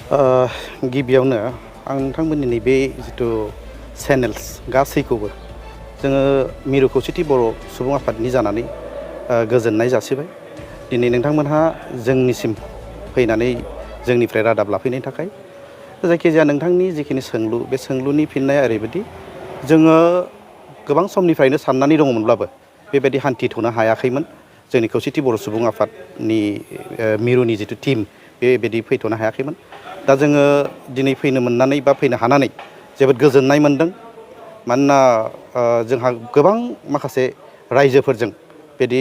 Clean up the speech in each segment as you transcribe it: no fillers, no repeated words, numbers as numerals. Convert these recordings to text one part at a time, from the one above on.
गिबियावनो आं नोंथांमोननि नैबे जिथु चेनेल्स गासैखौबो जोङो मिरु खौसेथि बर' सुबुं आफादनि जानानै गोजोननाय जासिबाय। दिनै नोंथांमोनहा जोंनिसिम फैनानै जोंनिफ्राय रादाब लाफैनायनि थाखाय जायखिजाया नोंथांनि जिखिनि सोंलु बे सोंलुनि फिननाया ओरैबायदि जोङो गोबां समनिफ्रायनो साननानै दङमोनब्लाबो बेबायदि हान्थिथ'नो हायाखैमोन। जोंनि खौसेथि बर' सुबुं आफादनि मिरुनि जिथु टिम बेबायदि फैथ'नो हायाखैमोन। दा जोङो दिनै फैनो मोननानै बा फैनो हानानै जोबोद गोजोननाय मोनदों। मानोना जोंहा गोबां माखासे रायजोफोरजों बिदि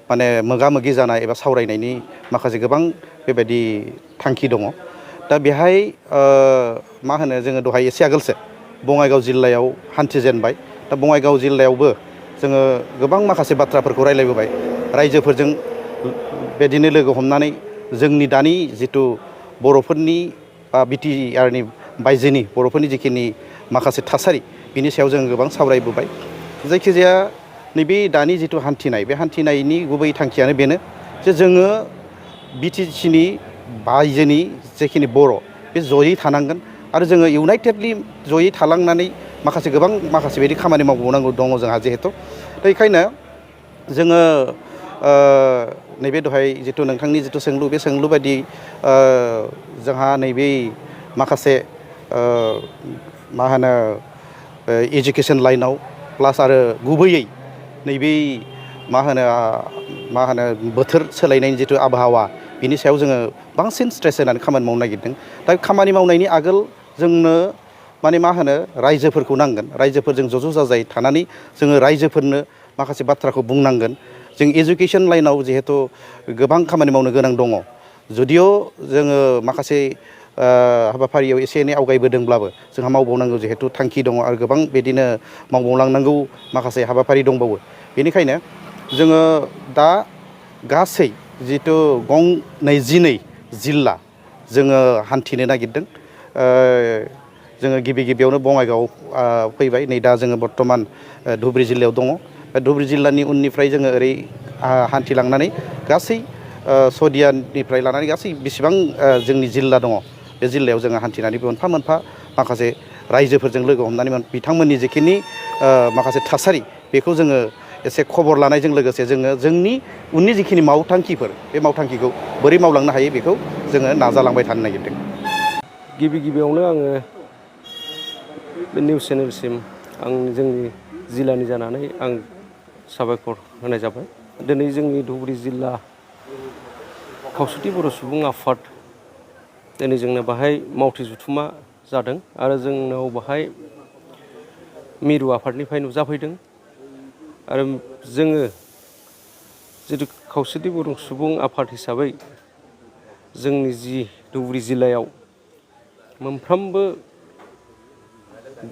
माने मोगा मोगि जानाय एबा सावरायनायनि माखासे गोबां बेबायदि थांखि दङ। दा बेहाय मा होनो जोङो दहाय एसे आगोलसो बङाइगाव जिल्लायाव हान्थिजेनबाय। दा बङाइगाव जिल्लायावबो जोङो गोबां माखासे बाथ्राफोरखौ रायलायबोबाय रायजोफोरजों बिदिनो लोगो हमनानै जोंनि दानि जिथु बर'फोरनि बिटिआरनि बायजोनि बर'फोरनि जिखिनि माखासे थासारि बिनि सायाव जों गोबां सावरायबोबाय। जायखिजाया नैबे दानि जिथु हान्थिनाय बे हान्थिनायनि गुबै थांखियानो बेनो जे जोङो बिटिसिनि बायजोनि जेखिनि बर' बे जयै थानांगोन आरो जोङो इउनाइटेडलि जयै थालांनानै गोबां बायदि खामानि मावबावनांगौ दङ जोंहा जिहेथु। दा बेखायनो जोङो नैबे दहाय जिथु नोंथांनि जिथु सोंलु बे सोंलु बायदि जोंहा नैबे माखासे मा होनो एजुकेसन लाइनाव प्लास आरो गुबैयै नैबे मा होनो बोथोर सोलायनायनि जिथु आबहावा बिनि सायाव जोङो बांसिन स्ट्रेस होनानै खामानि मावनो नागिरदों। दा खामानि मावनायनि आगोल जोंनो रायजोफोरखौ नांगोन। रायजोफोरजों ज' जाजाय थानानै जोङो रायजोफोरनो माखासे बाथ्राखौ बुंनांगोन। जों एजुकेसन लाइनाव जिहेथु गोबां खामानि मावनो गोनां दङ। जुदिअ जोङो माखासे हाबाफारियाव एसे एनै आवगायबोदोंब्लाबो जोंहा मावबावनांगौ जिहेथु थांखि दङ आरो गोबां बिदिनो मावबावलांनांगौ माखासे हाबाफारि दंबावो। बेनिखायनो जोङो दा गासै जिथु गं 22 जिल्ला जोङो हान्थिनो नागिरदों। जोङो गिबियावनो बङाइगाव फैबाय। नै दा जोङो बर्थमान धुबुरी जिल्लायाव दङ। बे धुबुरी जिल्लानि उननिफ्राय जोङो ओरै हान्थिलांनानै गासै सदियानिफ्राय लानानै गासै बेसेबां जोंनि जिल्ला दङ बे जिल्लायाव जोङो हान्थिनानै मोनफा मोनफा माखासे रायजोफोरजों लोगो हमनानै बिथांमोननि जिखिनि माखासे थासारि बेखौ जोङो एसे खबर लानायजों लोगोसे जोङो जोंनि उननि जिखिनि मावथांखिफोर बे मावथांखिखौ बोरै मावलांनो हायो बेखौ जोङो नाजालांबाय थानो नागिरदों। गिबियावनो आङो बे निउस चेनेलसिम जोंनि जिल्लानि जानानै आं साबायखर होनाय जाबाय। दिनै जोंनि धुबुरी जिल्ला खौसेथि बर' सुबुं आफाद दिनै जोंनो बाहाय मावथि जथुमा जादों आरो जोंनाव बाहाय मिरु आफादनिफ्राय नुजाफैदों। आरो जोङो जिथु खौसेथि बर' सुबुं आफाद हिसाबै जोंनि जि धुबुरी जिल्लायाव मोनफ्रोमबो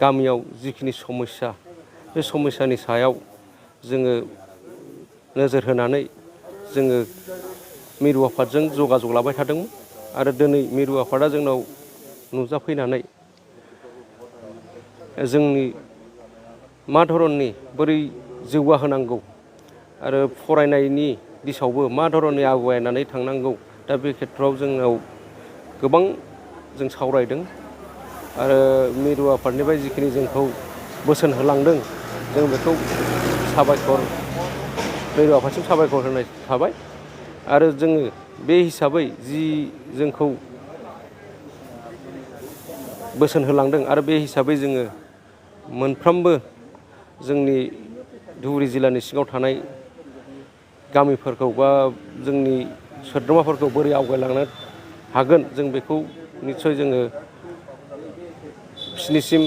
गामियाव जिखिनि समस्या बे समस्यानि सायाव जोङो नोजोर होनानै जोङो मिरु आफादजों जगाजग लाबाय थादोंमोन। आरो दिनै मिरु आफादा जोंनाव नुजाफैनानै जोंनि मा धरननि बोरै जौगाहोनांगौ आरो फरायनायनि दिसावबो मा धरननि आवगायनानै थांनांगौ, दा बे खेथ्रआव जोंनाव गोबां जों सावरायदों। आरो मिरु आफादनिफ्राय जिखिनि जोंखौ बोसोन होलांदों जों बेखौ मिरु आफादसिम साबायखर होनाय थाबाय। आरो जोङो बे हिसाबै जि जोंखौ बोसोन होलांदों आरो बे हिसाबै जोङो मोनफ्रोमबो जोंनि धुबुरी जिल्लानि सिङाव थानाय गामिफोरखौ बा जोंनि सोद्रोमाफोरखौ बोरै आवगायलांनो हागोन जों बेखौ निस्सय जोङो बिसिनिसिम